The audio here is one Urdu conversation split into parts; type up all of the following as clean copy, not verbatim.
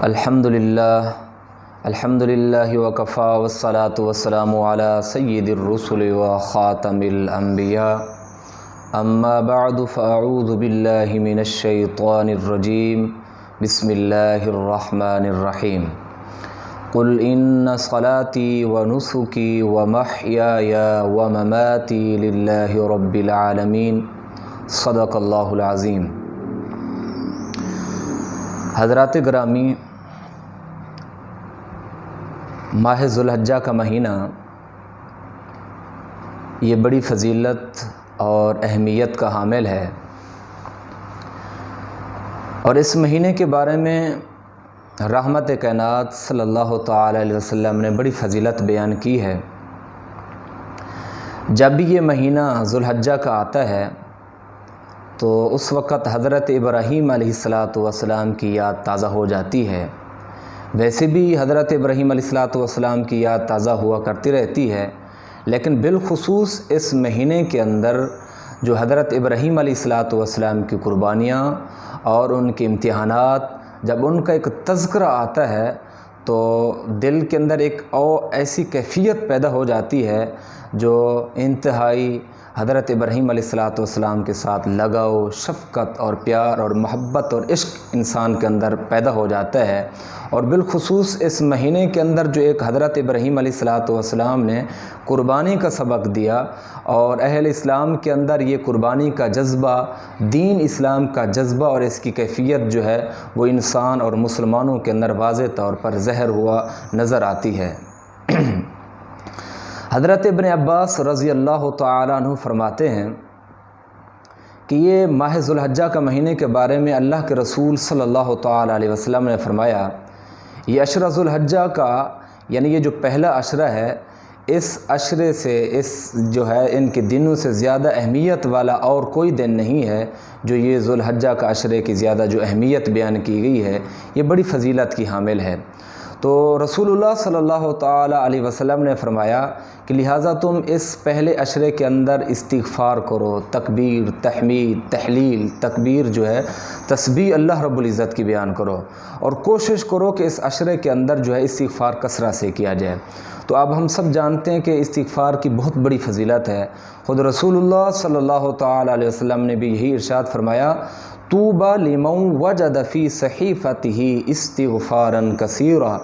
الحمدللہ وکفا والصلاة والسلام علی سید الرسل وخاتم الانبیاء اما بعد فاعوذ باللہ من الشیطان الرجیم بسم اللہ الرحمن الرحیم قل ان صلاتي ونسكي ومحیای ومماتی للہ رب العالمین صدق اللہ العظیم۔ حضرات گرامی، ماہ ذوالحجہ کا مہینہ یہ بڑی فضیلت اور اہمیت کا حامل ہے، اور اس مہینے کے بارے میں رحمت کائنات صلی اللہ تعالی علیہ وسلم نے بڑی فضیلت بیان کی ہے۔ جب بھی یہ مہینہ ذوالحجہ کا آتا ہے تو اس وقت حضرت ابراہیم علیہ السلام کی یاد تازہ ہو جاتی ہے۔ ویسے بھی حضرت ابراہیم علیہ السلام کی یاد تازہ ہوا کرتی رہتی ہے، لیکن بالخصوص اس مہینے کے اندر جو حضرت ابراہیم علیہ السلام کی قربانیاں اور ان کے امتحانات، جب ان کا ایک تذکرہ آتا ہے تو دل کے اندر ایک ایسی کیفیت پیدا ہو جاتی ہے جو انتہائی حضرت ابراہیم علیہ السلام کے ساتھ لگاؤ، شفقت اور پیار اور محبت اور عشق انسان کے اندر پیدا ہو جاتا ہے۔ اور بالخصوص اس مہینے کے اندر جو ایک حضرت ابراہیم علیہ السلام نے قربانی کا سبق دیا، اور اہل اسلام کے اندر یہ قربانی کا جذبہ، دین اسلام کا جذبہ اور اس کی کیفیت جو ہے وہ انسان اور مسلمانوں کے اندر واضح طور پر ظاہر ہوا نظر آتی ہے۔ حضرت ابن عباس رضی اللہ تعالی عنہ فرماتے ہیں کہ یہ ماہ ذوالحجہ کا مہینے کے بارے میں اللہ کے رسول صلی اللہ تعالی علیہ وسلم نے فرمایا، یہ عشرہ ذوالحجہ کا یعنی یہ جو پہلا عشرہ ہے، اس عشرے سے جو ہے ان کے دنوں سے زیادہ اہمیت والا اور کوئی دن نہیں ہے جو یہ ذوالحجہ کا عشرے کی زیادہ جو اہمیت بیان کی گئی ہے، یہ بڑی فضیلت کی حامل ہے۔ تو رسول اللہ صلی اللہ تعالی علیہ وسلم نے فرمایا کہ لہٰذا تم اس پہلے عشرے کے اندر استغفار کرو، تکبیر، تحمید، تحلیل، تکبیر جو ہے تسبیح اللہ رب العزت کی بیان کرو، اور کوشش کرو کہ اس عشرے کے اندر جو ہے استغفار کثرت سے کیا جائے۔ تو اب ہم سب جانتے ہیں کہ استغفار کی بہت بڑی فضیلت ہے۔ خود رسول اللہ صلی اللہ تعالی علیہ وسلم نے بھی یہی ارشاد فرمایا، طوبی لمن وجد فی صحیفتہ استغفارا کثیرا،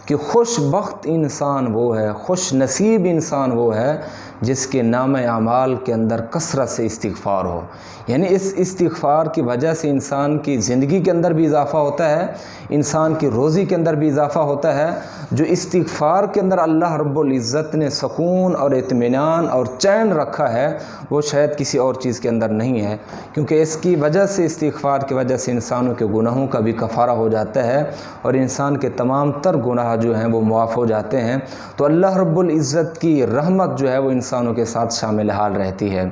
کہ خوش بخت انسان وہ ہے، خوش نصیب انسان وہ ہے جس کے نام اعمال کے اندر کثرت سے استغفار ہو۔ یعنی اس استغفار کی وجہ سے انسان کی زندگی کے اندر بھی اضافہ ہوتا ہے، انسان کی روزی کے اندر بھی اضافہ ہوتا ہے۔ جو استغفار کے اندر اللہ رب العزت نے سکون اور اطمینان اور چین رکھا ہے وہ شاید کسی اور چیز کے اندر نہیں ہے، کیونکہ اس کی وجہ سے، استغفار کی وجہ سے انسانوں کے گناہوں کا بھی کفارہ ہو جاتا ہے، اور انسان کے تمام تر گناہ جو ہیں وہ معاف ہو جاتے ہیں۔ تو اللہ رب العزت کی رحمت جو ہے وہ انسانوں کے ساتھ شامل حال رہتی ہے۔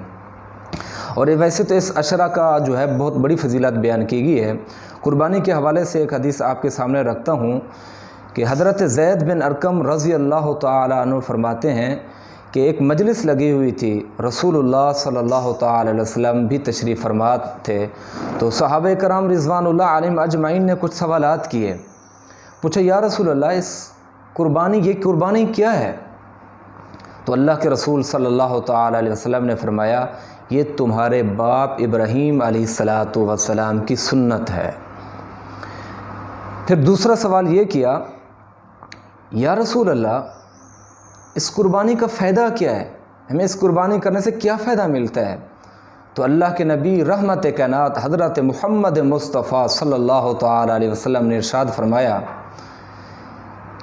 اور ویسے تو اس عشرہ کا جو ہے بہت بڑی فضیلت بیان کی گئی ہے۔ قربانی کے حوالے سے ایک حدیث آپ کے سامنے رکھتا ہوں کہ حضرت زید بن ارقم رضی اللہ تعالی عنہ فرماتے ہیں کہ ایک مجلس لگی ہوئی تھی، رسول اللہ صلی اللہ تعالی علیہ وسلم بھی تشریف فرما تھے، تو صحابہ کرام رضوان اللہ علیہم اجمعین نے کچھ سوالات کیے۔ پوچھا، یا رسول اللہ یہ قربانی کیا ہے؟ تو اللہ کے رسول صلی اللہ تعالی علیہ وسلم نے فرمایا، یہ تمہارے باپ ابراہیم علیہ السلام کی سنت ہے۔ پھر دوسرا سوال یہ کیا، یا رسول اللہ اس قربانی کا فائدہ کیا ہے؟ ہمیں اس قربانی کرنے سے کیا فائدہ ملتا ہے؟ تو اللہ کے نبی رحمت کائنات حضرت محمد مصطفیٰ صلی اللہ تعالی علیہ وسلم نے ارشاد فرمایا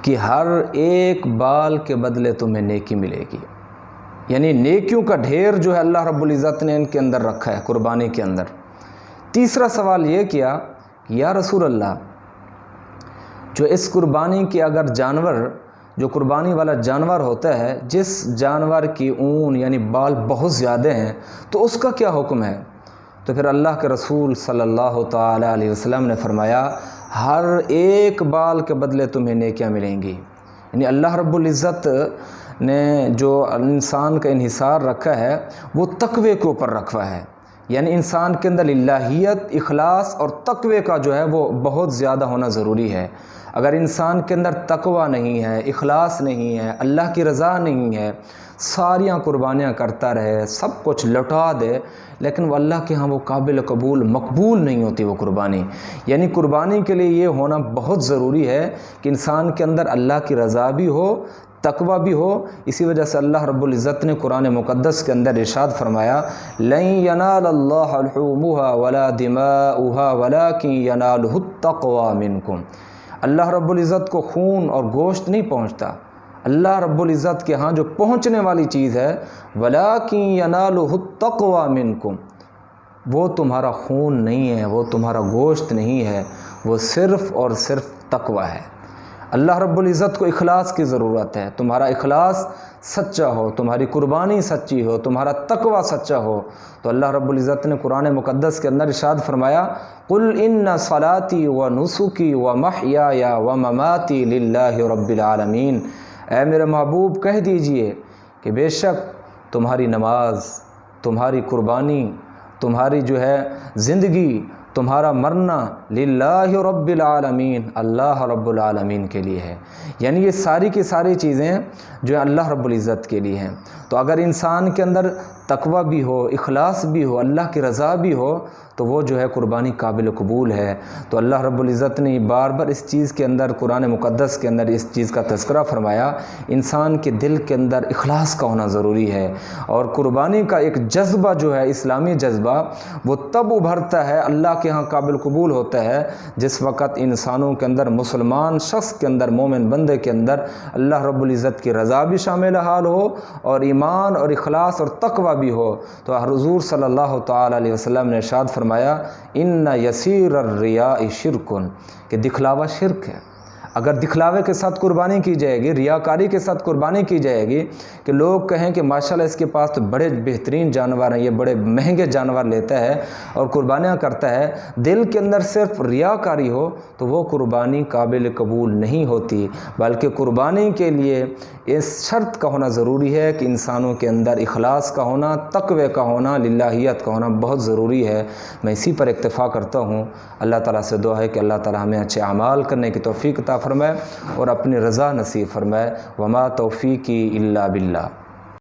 کہ ہر ایک بال کے بدلے تمہیں نیکی ملے گی، یعنی نیکیوں کا ڈھیر جو ہے اللہ رب العزت نے ان کے اندر رکھا ہے قربانی کے اندر۔ تیسرا سوال یہ کیا، یا رسول اللہ جو اس قربانی کے اگر جانور، جو قربانی والا جانور ہوتا ہے، جس جانور کی اون یعنی بال بہت زیادہ ہیں تو اس کا کیا حکم ہے؟ تو پھر اللہ کے رسول صلی اللہ تعالی علیہ وسلم نے فرمایا، ہر ایک بال کے بدلے تمہیں نیکیاں ملیں گی۔ یعنی اللہ رب العزت نے جو انسان کا انحصار رکھا ہے وہ تقوی کے اوپر رکھا ہے یعنی انسان کے اندر الہیت، اخلاص اور تقوی کا جو ہے وہ بہت زیادہ ہونا ضروری ہے۔ اگر انسان کے اندر تقوی نہیں ہے، اخلاص نہیں ہے، اللہ کی رضا نہیں ہے، ساریاں قربانیاں کرتا رہے، سب کچھ لوٹا دے، لیکن وہ اللہ کے ہاں وہ قابل قبول مقبول نہیں ہوتی وہ قربانی۔ یعنی قربانی کے لیے یہ ہونا بہت ضروری ہے کہ انسان کے اندر اللہ کی رضا بھی ہو، تقوی بھی ہو۔ اسی وجہ سے اللہ رب العزت نے قرآن مقدس کے اندر ارشاد فرمایا، لن ینال اللہ لحومها ولا دماؤها ولکن ینالہ التقوی منکم۔ اللہ رب العزت کو خون اور گوشت نہیں پہنچتا، اللہ رب العزت کے ہاں جو پہنچنے والی چیز ہے، وَلَٰكِن يَنَالُهُ التَّقْوَىٰ مِنْكُمْ، وہ تمہارا خون نہیں ہے، وہ تمہارا گوشت نہیں ہے، وہ صرف اور صرف تقوی ہے۔ اللہ رب العزت کو اخلاص کی ضرورت ہے۔ تمہارا اخلاص سچا ہو، تمہاری قربانی سچی ہو، تمہارا تقوی سچا ہو، تو اللہ رب العزت نے قرآن مقدس کے اندر ارشاد فرمایا، قُلْ إِنَّ صَلَاتِي وَنُسُكِي وَمَحْيَايَ وَمَمَاتِي لِلَّهِ رَبِّ الْعَالَمِينَ۔ اے میرے محبوب کہہ دیجئے کہ بے شک تمہاری نماز، تمہاری قربانی، تمہاری جو ہے زندگی، تمہارا مرنا للہ رب العالمین، اللہ رب العالمین کے لیے ہے۔ یعنی یہ ساری کی ساری چیزیں جو اللہ رب العزت کے لیے ہیں۔ تو اگر انسان کے اندر تقوی بھی ہو، اخلاص بھی ہو، اللہ کی رضا بھی ہو، تو وہ جو ہے قربانی قابل قبول ہے۔ تو اللہ رب العزت نے بار بار اس چیز کے اندر قرآن مقدس کے اندر اس چیز کا تذکرہ فرمایا، انسان کے دل کے اندر اخلاص کا ہونا ضروری ہے۔ اور قربانی کا ایک جذبہ جو ہے، اسلامی جذبہ، وہ تب ابھرتا ہے، اللہ کے ہاں قابل قبول ہوتا ہے، جس وقت انسانوں کے اندر، مسلمان شخص کے اندر، مومن بندے کے اندر اللہ رب العزت کی رضا بھی شامل حال ہو، اور ایمان اور اخلاص اور تقوی بھی ہو۔ تو حضور صلی اللہ تعالی علیہ وسلم نے ارشاد فرمایا، ان یسیر الریاء شرک، کہ دکھلاوا شرک ہے۔ اگر دکھلاوے کے ساتھ قربانی کی جائے گی، ریاکاری کے ساتھ قربانی کی جائے گی، کہ لوگ کہیں کہ ماشاءاللہ اس کے پاس تو بڑے بہترین جانور ہیں، یہ بڑے مہنگے جانور لیتا ہے اور قربانیاں کرتا ہے، دل کے اندر صرف ریاکاری ہو، تو وہ قربانی قابل قبول نہیں ہوتی۔ بلکہ قربانی کے لیے اس شرط کا ہونا ضروری ہے کہ انسانوں کے اندر اخلاص کا ہونا، تقوی کا ہونا، للہیت کا ہونا بہت ضروری ہے۔ میں اسی پر اکتفا کرتا ہوں۔ اللہ تعالیٰ سے دعا ہے کہ اللہ تعالیٰ ہمیں اچھے اعمال کرنے کی توفیق عطا فرمائے اور اپنی رضا نصیب فرمائے۔ وما توفیقی الا باللہ۔